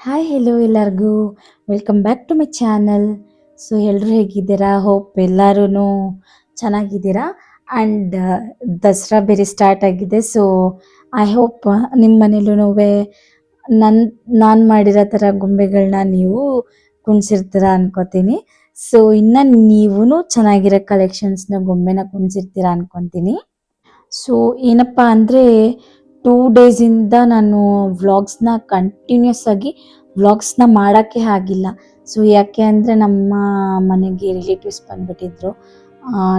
Hi hello ಎಲ್ಲರಿಗೂ welcome back to my channel. So ಎಲ್ಲರೂ ಹೇಗಿದ್ದೀರಾ? ಹೋಪ್ ಎಲ್ಲರೂ ಚೆನ್ನಾಗಿದ್ದೀರಾ. ಆ್ಯಂಡ್ ದಸರಾ ಬೇರೆ ಸ್ಟಾರ್ಟ್ ಆಗಿದೆ. ಸೊ ಐ ಹೋಪ್ ನಿಮ್ಮ ಮನೇಲೂ ನನ್ನ ನಾನು ಮಾಡಿರೋ ಥರ ಗೊಂಬೆಗಳನ್ನ ನೀವು ಕುಣಿಸಿರ್ತೀರ ಅನ್ಕೋತೀನಿ. ಸೊ ಇನ್ನು ನೀವೂ ಚೆನ್ನಾಗಿರೋ ಕಲೆಕ್ಷನ್ಸ್ನ ಗೊಂಬೆನ ಕುಣಿಸಿರ್ತೀರ ಅನ್ಕೊತೀನಿ. ಸೊ ಏನಪ್ಪ ಅಂದರೆ 2 ಡೇಸಿಂದ ನಾನು ವ್ಲಾಗ್ಸ್ನ ಕಂಟಿನ್ಯೂಸ್ ಆಗಿ ಮಾಡೋಕ್ಕೆ ಆಗಿಲ್ಲ. ಸೊ ಯಾಕೆ ಅಂದರೆ ನಮ್ಮ ಮನೆಗೆ ರಿಲೇಟಿವ್ಸ್ ಬಂದುಬಿಟ್ಟಿದ್ರು.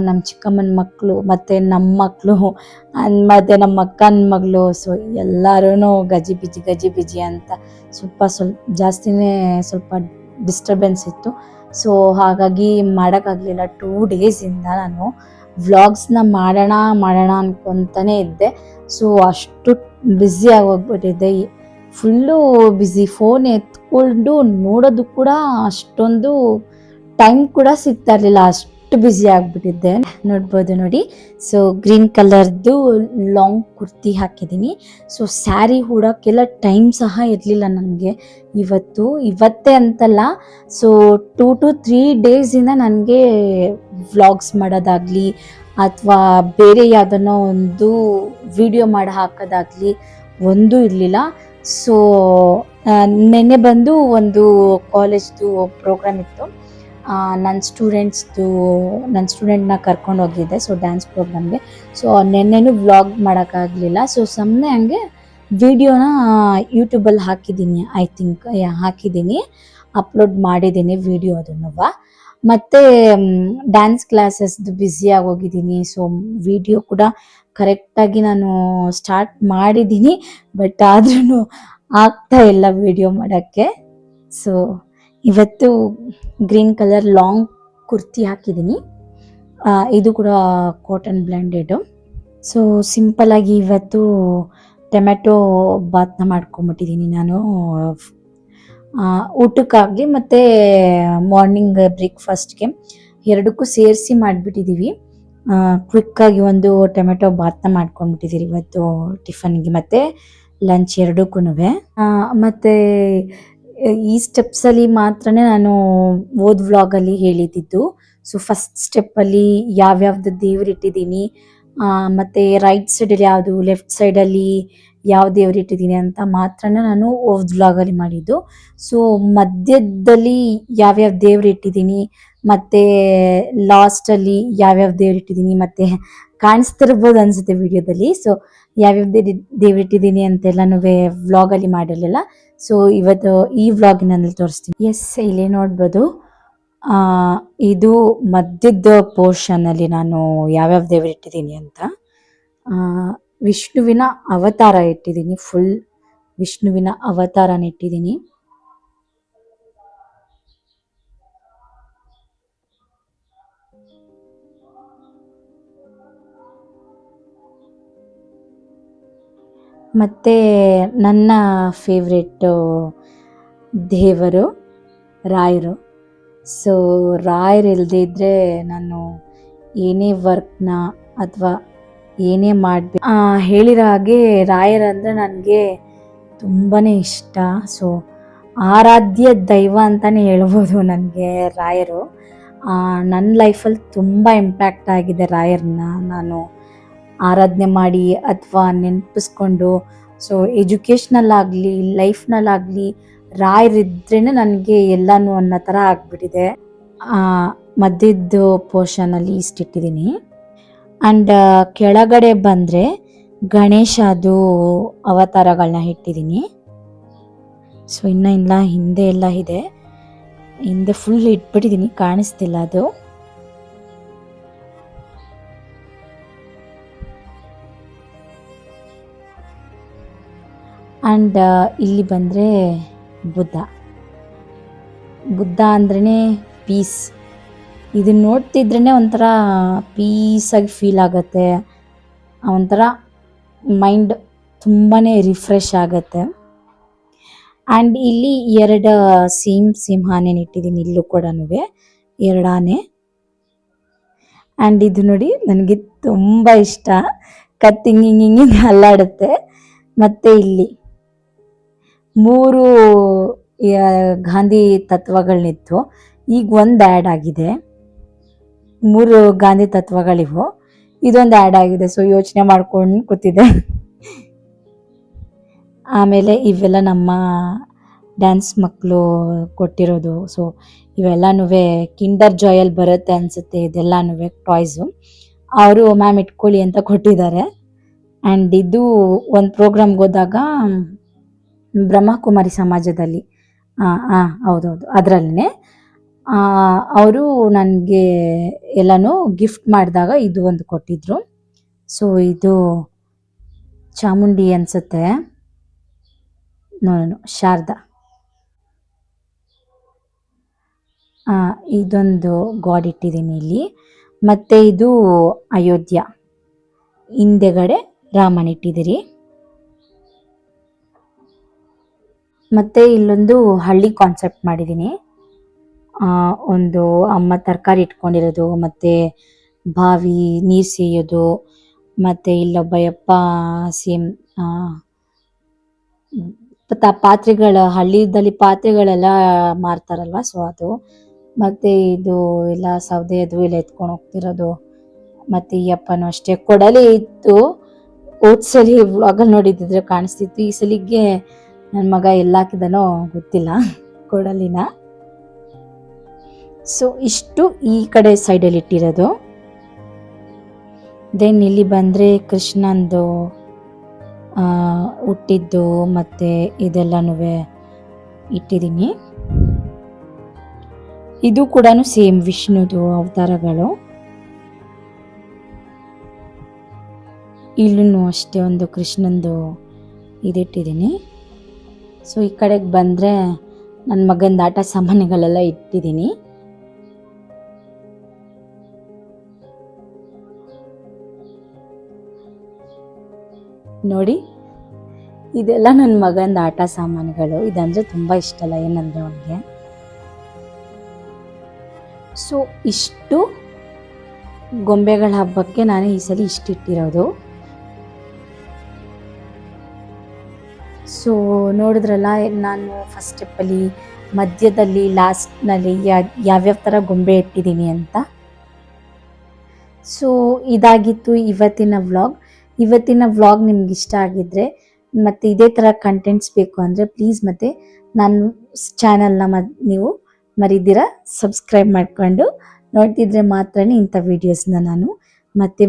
ನಮ್ಮ ಚಿಕ್ಕಮ್ಮನ ಮಕ್ಕಳು ಮತ್ತು ನಮ್ಮ ಮಕ್ಕಳು ಮತ್ತು ನಮ್ಮ ಅಕ್ಕನ ಮಗಳು. ಸೊ ಎಲ್ಲರೂ ಗಜಿಬಿಜಿ ಅಂತ ಸ್ವಲ್ಪ ಜಾಸ್ತಿನೇ ಸ್ವಲ್ಪ ಡಿಸ್ಟರ್ಬೆನ್ಸ್ ಇತ್ತು. ಸೊ ಹಾಗಾಗಿ ಮಾಡೋಕ್ಕಾಗಲಿಲ್ಲ. 2 ಡೇಸಿಂದ ನಾನು ವ್ಲಾಗ್ಸ್ನ ಮಾಡೋಣ ಅನ್ಕೊತಾನೆ ಇದ್ದೆ. ಸೊ ಅಷ್ಟು ಬ್ಯುಸಿ ಆಗೋಗ್ಬಿಟ್ಟಿದ್ದೆ, ಫುಲ್ಲು ಬ್ಯುಸಿ. ಫೋನ್ ಎತ್ಕೊಂಡು ನೋಡೋದು ಕೂಡ ಅಷ್ಟೊಂದು ಟೈಮ್ ಕೂಡ ಸಿಗ್ತಾ ಇರಲಿಲ್ಲ, ಅಷ್ಟು ಬ್ಯುಸಿ ಆಗಿಬಿಟ್ಟಿದ್ದೆ. ನೋಡ್ಬೋದು ನೋಡಿ. ಸೊ ಗ್ರೀನ್ ಕಲರ್ದು ಲಾಂಗ್ ಕುರ್ತಿ ಹಾಕಿದ್ದೀನಿ. ಸೊ ಸ್ಯಾರಿ ಉಡೋಕ್ಕೆಲ್ಲ ಟೈಮ್ ಸಹ ಇರಲಿಲ್ಲ ನನಗೆ. ಇವತ್ತೇ ಅಂತಲ್ಲ, ಸೊ 2 to 3 ಡೇಸಿಂದ ನನಗೆ ವ್ಲಾಗ್ಸ್ ಮಾಡೋದಾಗಲಿ ಅಥವಾ ಬೇರೆ ಯಾವುದನ್ನೋ ಒಂದು ವಿಡಿಯೋ ಮಾಡಿ ಹಾಕೋದಾಗಲಿ ಒಂದೂ ಇರಲಿಲ್ಲ. ಸೊ ನೆನ್ನೆ ಬಂದು ಒಂದು ಕಾಲೇಜ್ದು ಪ್ರೋಗ್ರಾಮ್ ಇತ್ತು. ನನ್ನ ಸ್ಟೂಡೆಂಟ್ನ ಕರ್ಕೊಂಡು ಹೋಗಿದ್ದೆ. ಸೊ ಡ್ಯಾನ್ಸ್ ಪ್ರೋಗ್ರಾಮ್ಗೆ. ಸೊ ನೆನ್ನೆನೂ ವ್ಲಾಗ್ ಮಾಡೋಕ್ಕಾಗಲಿಲ್ಲ. ಸೊ ಸುಮ್ಮನೆ ಹಂಗೆ ವಿಡಿಯೋನ ಯೂಟ್ಯೂಬಲ್ಲಿ ಹಾಕಿದ್ದೀನಿ, ಅಪ್ಲೋಡ್ ಮಾಡಿದ್ದೀನಿ ವಿಡಿಯೋ ಅದನ್ನು. ಮತ್ತು ಡ್ಯಾನ್ಸ್ ಕ್ಲಾಸಸ್ದು ಬ್ಯುಸಿ ಆಗೋಗಿದ್ದೀನಿ. ಸೊ ವಿಡಿಯೋ ಕೂಡ ಕರೆಕ್ಟಾಗಿ ನಾನು ಸ್ಟಾರ್ಟ್ ಮಾಡಿದ್ದೀನಿ, ಬಟ್ ಆದ್ರೂ ಆಗ್ತಾ ಇಲ್ಲ ವಿಡಿಯೋ ಮಾಡೋಕ್ಕೆ. ಸೊ ಇವತ್ತು ಗ್ರೀನ್ ಕಲರ್ ಲಾಂಗ್ ಕುರ್ತಿ ಹಾಕಿದ್ದೀನಿ. ಇದು ಕೂಡ ಕಾಟನ್ ಬ್ಲೆಂಡೆಡು. ಸೊ ಸಿಂಪಲ್ಲಾಗಿ ಇವತ್ತು ಟೊಮೆಟೊ ಬಾತ್ನ ಮಾಡ್ಕೊಂಬಿಟ್ಟಿದ್ದೀನಿ ನಾನು ಊಟಕ್ಕಾಗಲಿ ಮತ್ತು ಮಾರ್ನಿಂಗ್ ಬ್ರೇಕ್ಫಾಸ್ಟ್ಗೆ ಎರಡಕ್ಕೂ ಸೇರಿಸಿ ಮಾಡಿಬಿಟ್ಟಿದ್ದೀವಿ. ಕ್ವಿಕ್ಕಾಗಿ ಒಂದು ಟೊಮೆಟೊ ಬಾತ್ನ ಮಾಡ್ಕೊಂಡ್ಬಿಟ್ಟಿದ್ದೀರಿ ಇವತ್ತು ಟಿಫನ್ಗೆ ಮತ್ತು ಲಂಚ್ ಎರಡಕ್ಕೂ. ಮತ್ತು ಈ ಸ್ಟೆಪ್ಸಲ್ಲಿ ಮಾತ್ರ ನಾನು ವ್ಲಾಗಲ್ಲಿ ಹೇಳಿದ್ದು. ಸೊ ಫಸ್ಟ್ ಸ್ಟೆಪ್ಪಲ್ಲಿ ಯಾವ್ಯಾವ್ದು ದೇವ್ರು ಇಟ್ಟಿದ್ದೀನಿ, ಮತ್ತು ರೈಟ್ ಸೈಡಲ್ಲಿ ಯಾವುದು, ಲೆಫ್ಟ್ ಸೈಡಲ್ಲಿ ಯಾವ ದೇವ್ರು ಇಟ್ಟಿದ್ದೀನಿ ಅಂತ ಮಾತ್ರ ನಾನು ವ್ಲಾಗಲ್ಲಿ ಮಾಡಿದ್ದು. ಸೊ ಮಧ್ಯದಲ್ಲಿ ಯಾವ್ಯಾವ ದೇವ್ರು ಇಟ್ಟಿದ್ದೀನಿ ಮತ್ತು ಲಾಸ್ಟಲ್ಲಿ ಯಾವ್ಯಾವ ದೇವ್ರು ಇಟ್ಟಿದ್ದೀನಿ ಮತ್ತು ಕಾಣಿಸ್ತಿರ್ಬೋದು ಅನಿಸುತ್ತೆ ವಿಡಿಯೋದಲ್ಲಿ. ಸೊ ಯಾವ್ಯಾವ ದೇವ್ರು ಇಟ್ಟಿದ್ದೀನಿ ಅಂತೆಲ್ಲನೂ ವ್ಲಾಗಲ್ಲಿ ಮಾಡಿರಲಿಲ್ಲ. ಸೊ ಇವತ್ತು ಈ ವ್ಲಾಗಿನಲ್ಲಿ ತೋರಿಸ್ತೀನಿ. ಇಲ್ಲಿ ನೋಡ್ಬೋದು, ಇದು ಮಧ್ಯದ ಪೋರ್ಷನಲ್ಲಿ ನಾನು ಯಾವ್ಯಾವ ದೇವ್ರು ಇಟ್ಟಿದ್ದೀನಿ ಅಂತ. ವಿಷ್ಣುವಿನ ಅವತಾರ ಇಟ್ಟಿದ್ದೀನಿ, ಫುಲ್ ವಿಷ್ಣುವಿನ ಅವತಾರನ ಇಟ್ಟಿದ್ದೀನಿ. ಮತ್ತು ನನ್ನ ಫೇವ್ರೆಟ್ಟು ದೇವರು ರಾಯರು. ಸೊ ರಾಯರು ಇಲ್ಲದೇ ಇದ್ದರೆ ನಾನು ಏನೇ ವರ್ಕ್ನ ಅಥವಾ ಏನೇ ಹೇಳಿರೋ ಹಾಗೆ ರಾಯರಂದರೆ ನನಗೆ ತುಂಬಾ ಇಷ್ಟ. ಸೊ ಆರಾಧ್ಯ ದೈವ ಅಂತಲೇ ಹೇಳ್ಬೋದು ನನಗೆ ರಾಯರು. ನನ್ನ ಲೈಫಲ್ಲಿ ತುಂಬ ಇಂಪ್ಯಾಕ್ಟ್ ಆಗಿದೆ ರಾಯರನ್ನ ನಾನು ಆರಾಧನೆ ಮಾಡಿ ಅಥವಾ ನೆನಪಿಸ್ಕೊಂಡು. ಸೊ ಎಜುಕೇಷ್ನಲ್ಲಾಗಲಿ ಲೈಫ್ನಲ್ಲಾಗಲಿ ರಾಯರಿದ್ರೇ ನನಗೆ ಎಲ್ಲನೂ ಅನ್ನೋ ಥರ ಆಗಿಬಿಟ್ಟಿದೆ. ಮಧ್ಯದ ಪೋರ್ಷನಲ್ಲಿ ಇಷ್ಟಿಟ್ಟಿದ್ದೀನಿ. ಆ್ಯಂಡ್ ಕೆಳಗಡೆ ಬಂದರೆ ಗಣೇಶದು ಅವತಾರಗಳನ್ನ ಇಟ್ಟಿದ್ದೀನಿ. ಸೊ ಇಲ್ಲ ಹಿಂದೆ ಎಲ್ಲ ಇದೆ, ಹಿಂದೆ ಫುಲ್ ಇಟ್ಬಿಟ್ಟಿದ್ದೀನಿ, ಕಾಣಿಸ್ತಿಲ್ಲ ಅದು. ಆ್ಯಂಡ್ ಇಲ್ಲಿ ಬಂದರೆ ಬುದ್ಧ ಅಂದ್ರೇ ಪೀಸ್. ಇದನ್ನ ನೋಡ್ತಿದ್ರೇ ಒಂಥರ ಪೀಸಾಗಿ ಫೀಲ್ ಆಗುತ್ತೆ, ಒಂಥರ ಮೈಂಡ್ ತುಂಬಾ ರಿಫ್ರೆಶ್ ಆಗುತ್ತೆ. ಆ್ಯಂಡ್ ಇಲ್ಲಿ 2 ಸೇಮ್ ಆನೆನ ಇಟ್ಟಿದ್ದೀನಿ, ಇಲ್ಲೂ ಕೂಡ 2 ಆನೆ. ಆ್ಯಂಡ್ ಇದು ನೋಡಿ, ನನಗೆ ತುಂಬ ಇಷ್ಟ, ಕತ್ತಿಂಗ್ ಅಲ್ಲಾಡುತ್ತೆ. ಮತ್ತು ಇಲ್ಲಿ 3 ಗಾಂಧಿ ತತ್ವಗಳನ್ನಿತ್ತು. ಈಗ ಒಂದು ಆ್ಯಡ್ ಆಗಿದೆ, 3 ಗಾಂಧಿ ತತ್ವಗಳಿವು, ಇದೊಂದು ಆ್ಯಡ್ ಆಗಿದೆ. ಸೊ ಯೋಚನೆ ಮಾಡ್ಕೊಂಡು ಕೂತಿದ್ದೆ. ಆಮೇಲೆ ಇವೆಲ್ಲ ನಮ್ಮ ಡ್ಯಾನ್ಸ್ ಮಕ್ಕಳು ಕೊಟ್ಟಿರೋದು. ಸೊ ಇವೆಲ್ಲನೂ ಕಿಂಡರ್ ಜಾಯಲ್ಲಿ ಬರುತ್ತೆ ಅನಿಸುತ್ತೆ, ಇದೆಲ್ಲನೂ ಟಾಯ್ಸು. ಅವರು ಮ್ಯಾಮ್ ಇಟ್ಕೊಳ್ಳಿ ಅಂತ ಕೊಟ್ಟಿದ್ದಾರೆ. ಆ್ಯಂಡ್ ಇದು ಒಂದು ಪ್ರೋಗ್ರಾಮ್ಗೆ ಹೋದಾಗ ಬ್ರಹ್ಮಕುಮಾರಿ ಸಮಾಜದಲ್ಲಿ, ಹೌದೌದು, ಅದರಲ್ಲೇ ಅವರು ನನಗೆ ಎಲ್ಲನೂ ಗಿಫ್ಟ್ ಮಾಡಿದಾಗ ಇದು ಒಂದು ಕೊಟ್ಟಿದ್ರು. ಸೊ ಇದು ಚಾಮುಂಡಿ ಅನಿಸುತ್ತೆ, ನೋಡೋಣ, ಶಾರದಾ. ಇದೊಂದು ಗಾಡ್ ಇಟ್ಟಿದ್ದೀನಿ ಇಲ್ಲಿ. ಮತ್ತು ಇದು ಅಯೋಧ್ಯ, ಹಿಂದೆಗಡೆ ರಾಮನ ಇಟ್ಟಿದ್ದೀರಿ. ಮತ್ತು ಇಲ್ಲೊಂದು ಹಳ್ಳಿ ಕಾನ್ಸೆಪ್ಟ್ ಮಾಡಿದ್ದೀನಿ. ಒಂದು ಅಮ್ಮ ತರಕಾರಿ ಇಟ್ಕೊಂಡಿರೋದು, ಮತ್ತು ಬಾವಿ ನೀರು ಸೇಯೋದು, ಮತ್ತು ಇಲ್ಲೊಬ್ಬ ಯಪ್ಪ ಸೇಮ್ ಹಳ್ಳಿದಲ್ಲಿ ಪಾತ್ರೆಗಳೆಲ್ಲ ಮಾರ್ತಾರಲ್ವ, ಸೊ ಅದು. ಮತ್ತು ಇದು ಎಲ್ಲ ಸೌದೆ ಅದು ಎಲ್ಲ ಎತ್ಕೊಂಡು ಹೋಗ್ತಿರೋದು. ಮತ್ತು ಈ ಅಪ್ಪನೂ ಅಷ್ಟೇ, ಕೊಡಲಿ ಇತ್ತು. ಹೋದ್ಸಲಿ ವ್ಲಾಗಲ್ಲಿ ನೋಡಿದ್ದಿದ್ರೆ ಕಾಣಿಸ್ತಿತ್ತು. ಈ ಸಲಿಗೆ ನನ್ನ ಮಗ ಎಲ್ಲ ಹಾಕಿದನೋ ಗೊತ್ತಿಲ್ಲ ಕೊಡಲಿನ. ಸೊ ಇಷ್ಟು ಈ ಕಡೆ ಸೈಡಲ್ಲಿ ಇಟ್ಟಿರೋದು. ದೆನ್ ಇಲ್ಲಿ ಬಂದರೆ ಕೃಷ್ಣಂದು ಹುಟ್ಟಿದ್ದು ಮತ್ತು ಇದೆಲ್ಲನೂ ಇಟ್ಟಿದ್ದೀನಿ. ಇದು ಕೂಡ ಸೇಮ್ ವಿಷ್ಣುದು ಅವತಾರಗಳು. ಇಲ್ಲೂ ಅಷ್ಟೇ ಒಂದು ಕೃಷ್ಣಂದು ಇದಿಟ್ಟಿದ್ದೀನಿ. ಸೊ ಈ ಕಡೆಗೆ ಬಂದರೆ ನನ್ನ ಮಗನ ಆಟ ಸಾಮಾನುಗಳೆಲ್ಲ ಇಟ್ಟಿದ್ದೀನಿ. ನೋಡಿ, ಇದೆಲ್ಲ ನನ್ನ ಮಗನ ಆಟ ಸಾಮಾನುಗಳು. ಇದಂದರೆ ತುಂಬ ಇಷ್ಟ ಅಲ್ಲ, ಏನಂದರೆ ಅವನಿಗೆ. ಸೊ ಇಷ್ಟು ಗೊಂಬೆಗಳ ಹಬ್ಬಕ್ಕೆ ನಾನು ಈ ಸಲ ಇಷ್ಟಿಟ್ಟಿರೋದು. ಸೊ ನೋಡಿದ್ರಲ್ಲ, ನಾನು ಫಸ್ಟ್ ಸ್ಟೆಪ್ಪಲ್ಲಿ, ಮಧ್ಯದಲ್ಲಿ, ಲಾಸ್ಟ್ನಲ್ಲಿ ಯಾವ್ಯಾವ ಥರ ಗೊಂಬೆ ಇಟ್ಟಿದ್ದೀನಿ ಅಂತ. ಸೊ ಇದಾಗಿತ್ತು ಇವತ್ತಿನ ವ್ಲಾಗ್. ಇವತ್ತಿನ ವ್ಲಾಗ್ ನಿಮ್ಗೆ ಇಷ್ಟ ಆಗಿದ್ದರೆ ಮತ್ತು ಇದೇ ಥರ ಕಂಟೆಂಟ್ಸ್ ಬೇಕು ಅಂದರೆ ಪ್ಲೀಸ್ ಮತ್ತು ನನ್ನ ಚಾನಲ್ನ ನೀವು ಮರಿದಿರ ಸಬ್ಸ್ಕ್ರೈಬ್ ಮಾಡಿಕೊಂಡು ನೋಡ್ತಿದ್ರೆ ಮಾತ್ರ ಇಂಥ ವೀಡಿಯೋಸ್ನ ನಾನು ಮತ್ತು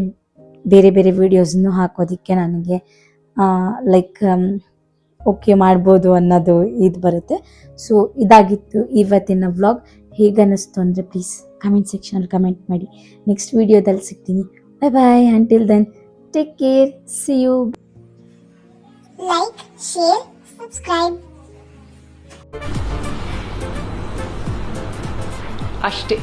ಬೇರೆ ಬೇರೆ ವೀಡಿಯೋಸ್ನು ಹಾಕೋದಕ್ಕೆ ನನಗೆ ಲೈಕ್ ಓಕೆ ಮಾಡ್ಬೋದು ಅನ್ನೋದು ಇದು ಬರುತ್ತೆ. ಸೊ ಇದಾಗಿತ್ತು ಇವತ್ತಿನ ವ್ಲಾಗ್. ಹೇಗೆ ಅನ್ನಿಸ್ತು ಅಂದರೆ ಪ್ಲೀಸ್ ಕಮೆಂಟ್ ಸೆಕ್ಷನಲ್ಲಿ ಕಮೆಂಟ್ ಮಾಡಿ. ನೆಕ್ಸ್ಟ್ ವೀಡಿಯೋದಲ್ಲಿ ಸಿಗ್ತೀನಿ. Bye bye. Until then, take care. See you. Like, share, subscribe. ಅಷ್ಟೇ.